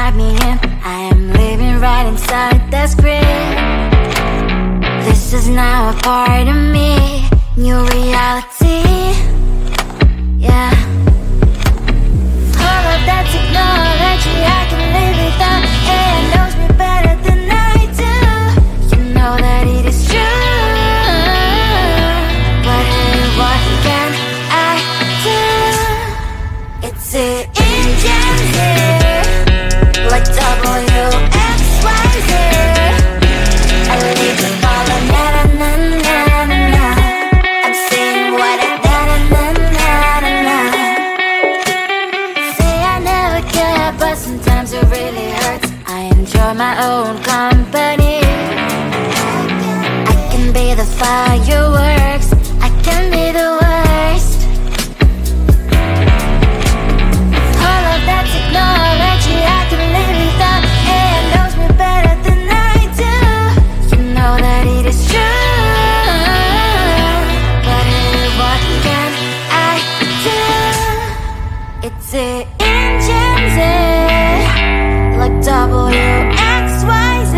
type me in. I am living right inside the script. This is now a part of me, new reality. Yeah. All of that technology I can live without. AI knows me better than I do. You know that it is true. But hey, what can I do? It's the engines here, like WXYZ. I leave the ball on na-na-na-na-na. I'm saying what I na-na-na-na-na. Say I never care, but sometimes it really hurts. I enjoy my own company. I can be the fireworks, I can be the worst. All of that technology I can live without. AI knows me better than I do. You know that it is true. But hey, what can I do? It's the engines, like WXYZ.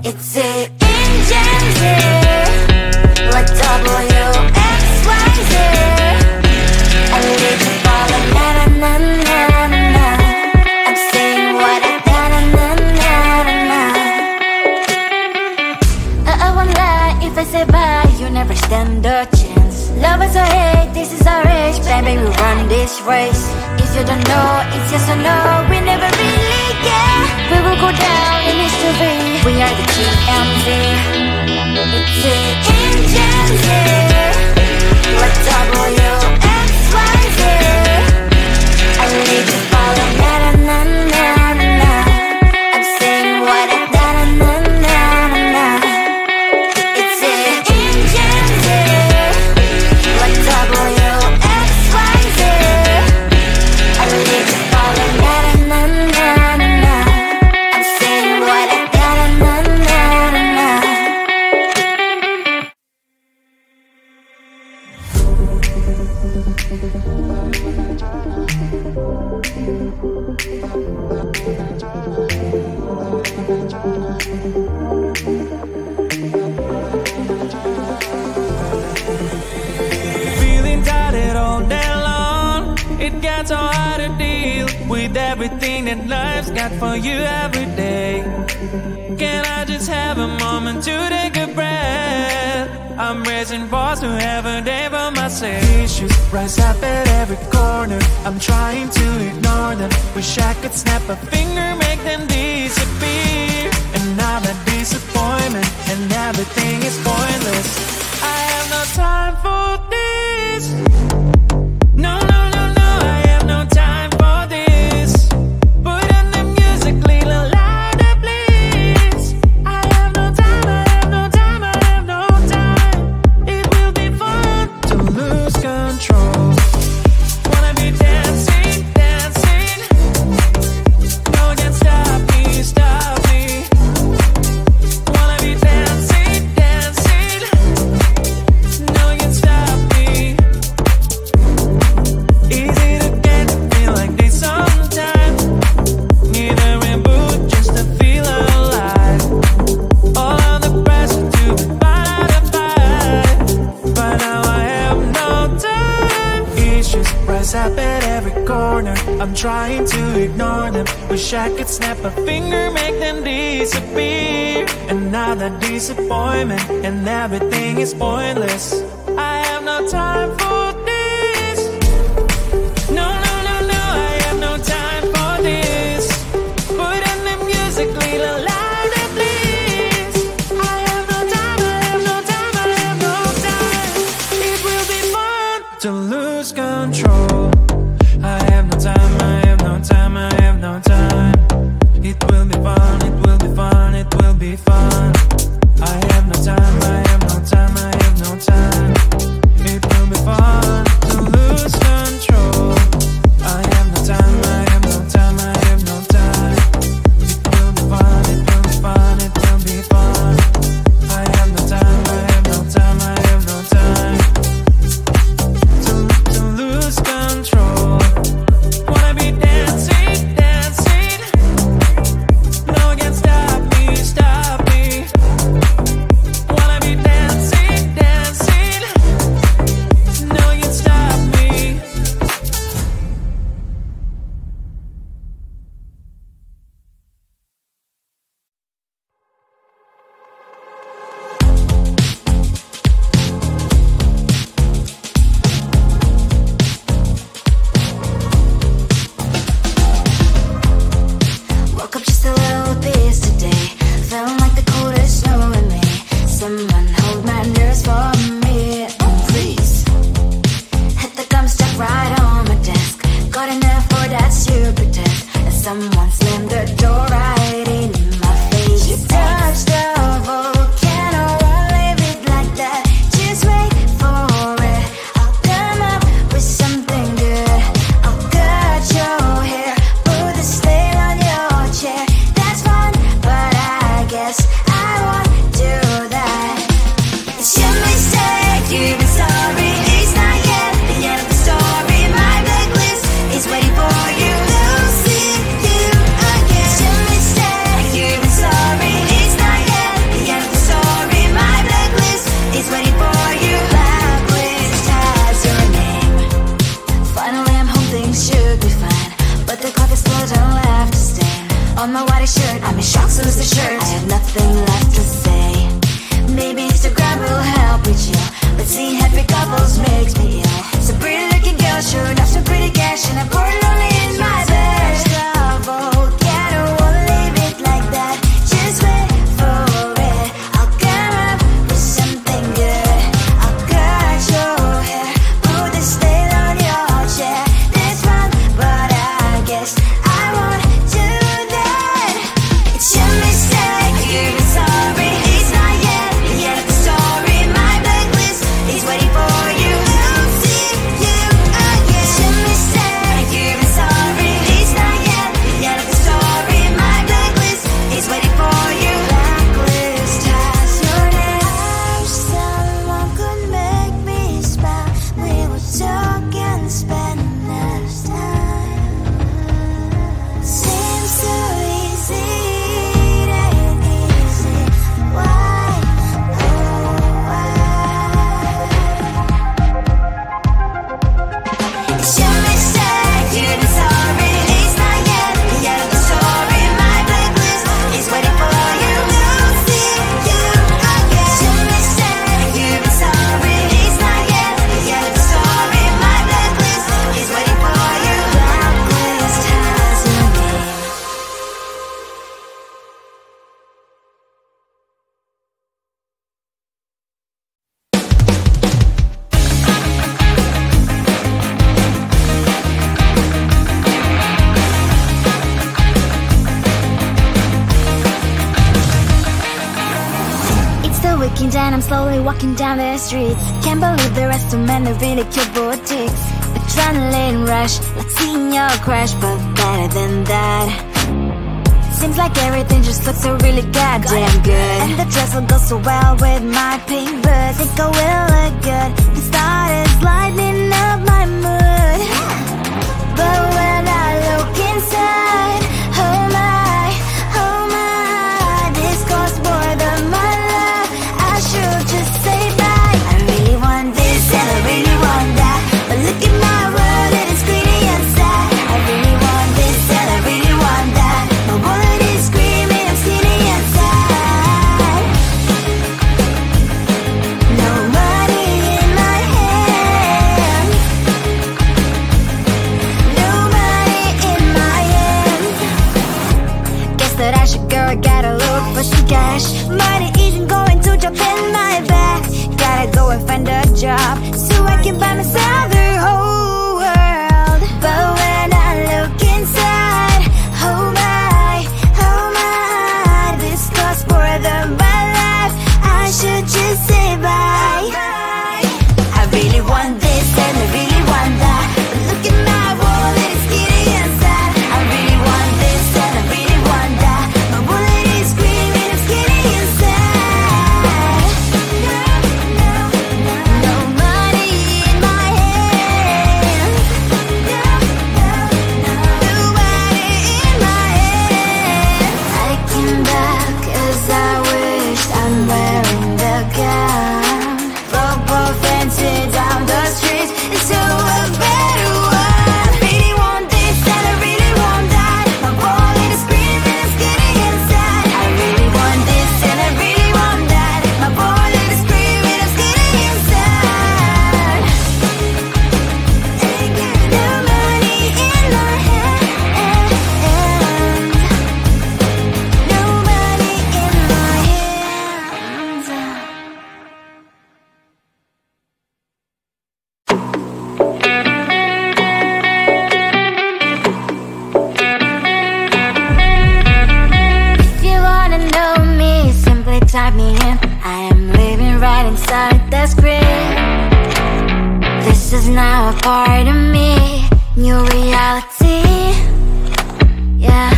It's the engines, like WXYZ. I live the ball on na-na-na-na-na. I'm saying what I na-na-na-na-na. I won't lie if I say bye, you never stand a chance. Love us or hate, this is our age. Baby, we run this race. If you don't know, it's yes or no. We never really care. We will go down in history. We are the GMZ. It's the engines, like WXYZ. I leave the ball on na-na-na-na-na. I'm saying what I na-na-na-na-na. It's the engines, like WXYZ. I leave the ball on na-na-na-na-na. I'm saying what I na-na-na-na-na. Feeling tired all day long. It gets so hard to deal with everything that life's got for you every day. Can I just have a moment to take a breath? I'm raising balls to have a day for myself. Issues rise up at every corner. I'm trying to ignore them. Wish I could snap a finger, make them disappear. And now that disappointment and everything is pointless. I have no time for this. No, no, no, no, I have no time for this. Put on the music, little louder, please. I have no time, I have no time, I have no time. It will be fun to lose control. Wanna be dancing, dancing. No one can stop me, stop me. Wanna be dancing, dancing. No one can stop me. Easy to get to feel like this sometimes. Need a reboot just to feel alive. All of the pressure to be part of fight. But now I have no time. Issues rise up at every corner. I'm trying to ignore them. Wish I could snap a finger, make them disappear. And now that disappointment and everything is pointless. I have no time for this. No, no, no, no, I have no time for this. Put on the music, little louder, please. I have no time, I have no time, I have no time. It will be fun to lose control. I have no time, I have no time, I have no time. It will be fun, it will be fun, it will be fun. I have no time, I have no time, I have no time. It will be fun. someone slammed the door right in my face. You touched the volcano, won't leave it like that. Just wait for it. I'll come up with something good. I'll cut your hair, put the stain on your chair. That's fun, but I guess I won't do that. It's your mistake, you've been sorry. It's not yet the end of the story. My blacklist is waiting for you. I'll see you again. It's your mistake, you've been sorry. It's not yet the end of the story. My blacklist is waiting for you. Blacklist has your name. Finally I'm home, things should be fine, but the clock is still don't left to stain on my white shirt. I'm in shock, so lose the shirt. I have nothing left to say. Maybe Instagram will help with you, but seeing happy couples makes me ill. Some pretty looking girl showing off some pretty cash, and I'm pouring only in my bed. Volcano, won't leave it like that. Just wait for it. I'll come up with something good. I'll cut your hair, put the stain on your chair. That's fun, but I guess I won't do that. It's your mistake, you've been sorry. It's not yet the end of the story. My blacklist is waiting for you. I'll see you again. It's your mistake, you've been sorry. It's not yet the end of the story. My blacklist is waiting for you. Blacklist has your name. I wish someone could make me smile. We would talk and spend less time. Seems so easy, it ain't easy. Why, oh why? It's your mistake, you've been sorry. It's not yet the end of the story. My blacklist is waiting for you. I'll see you again. It's your mistake, you've been sorry. It's not yet the end of the story. My blacklist is waiting for you. Blacklist has your name. It's the weekend and I'm slowly walking down the streets. Can't believe the rest of men are really cute boutiques. Adrenaline rush, like seeing your crush, but better than that. Seems like everything just looks so really goddamn good, and the dress will go so well with my pink boots. Think I will look good. The start is lighting up my mood, but when I look inside, oh my, this costs more than my love. I should just say bye. I really want this and I really want that, but look at my world, it is greedy and sad. I really want this and I really want that. My wallet is screaming, I'm skinny and sad. No money in my hand. is now a part of me. New reality, yeah.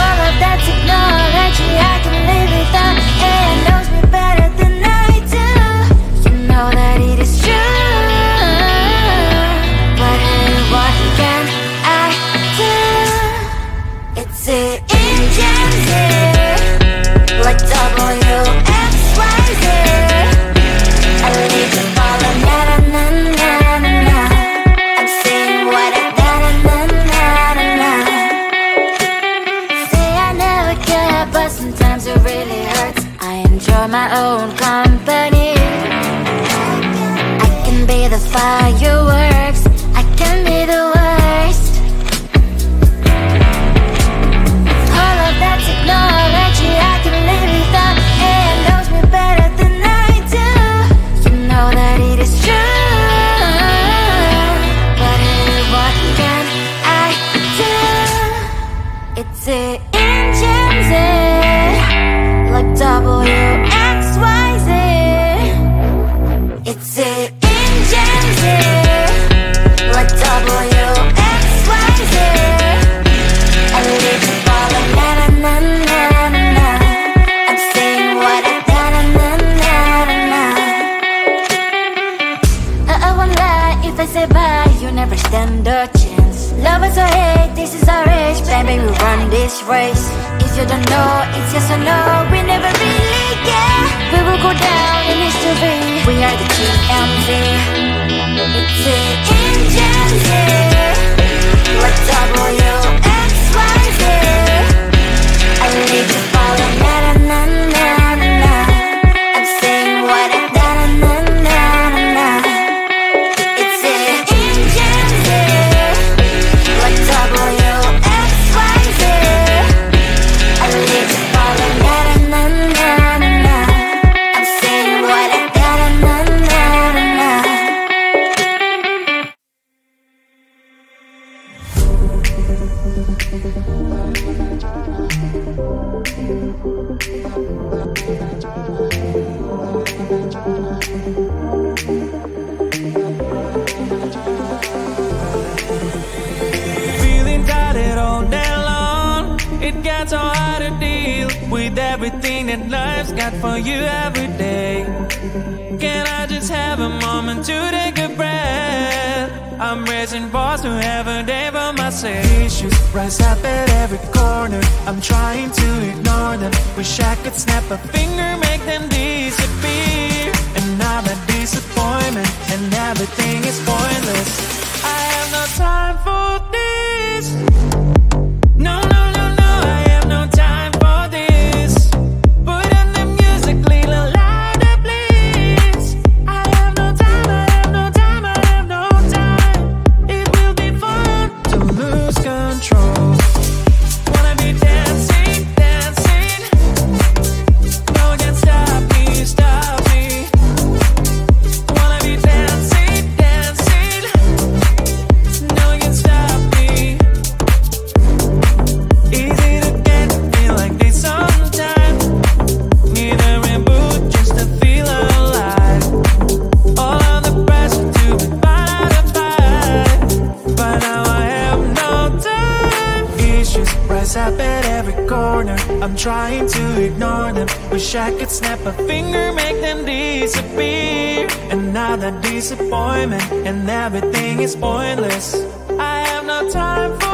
All of that technology I can live without. It knows me better than I do. You know that it is true. But hey, what can I do? It's the engines here, like WXYZ. I need to follow, na na na na na na. I'm saying what I na na na na na na. Say I never care, but sometimes it really hurts. I enjoy my own company. I can be the fireworks, I can be the worst. All of that technology I can live without. It knows me better than I do. You know that it is true. But hey, what can I do? It's the engines, like WXYZ. It's the engines, like WXYZ. I live to follow, na na na na na na. I'm saying what I na na na na na na. I won't lie if I say bye, you never stand a chance. Love us or hate, this is our age, baby, we run this race. If you don't know, it's yes or no, we never really care. We will go down in history, we are the TMZ. It's the engines here, like WXYZ. I need to follow, na na na na na na. I'm saying what I na na na na na na. It's the engines here, like WXYZ. I need to follow, na na na na na na. I'm saying what I na na na na na na. Feeling tired all day long. It gets so hard to deal with everything that life's got for you every day. Can I just have a moment to take a breath? I'm raising balls to have a day for myself. Issues rise up at every corner. I'm trying to ignore them. Wish I could snap a finger, make them disappear. And now that disappointment and everything is pointless. I have no time for this. No, no, no, no, I have no time for this. Put on the music, little louder, please. I have no time, I have no time, I have no time. It will be fun to lose control. Wanna be dancing, dancing. No one can stop me, stop me. Wanna be dancing, dancing. No one can stop me. Easy to get, feel like this sometimes. Need a reboot just to feel alive. All of the pressure to be fine to fight. But now I have no time. Issues rise up at every corner. I'm trying to ignore them. Wish I could snap a finger, make them disappear. And now that disappointment and everything is pointless. I have no time for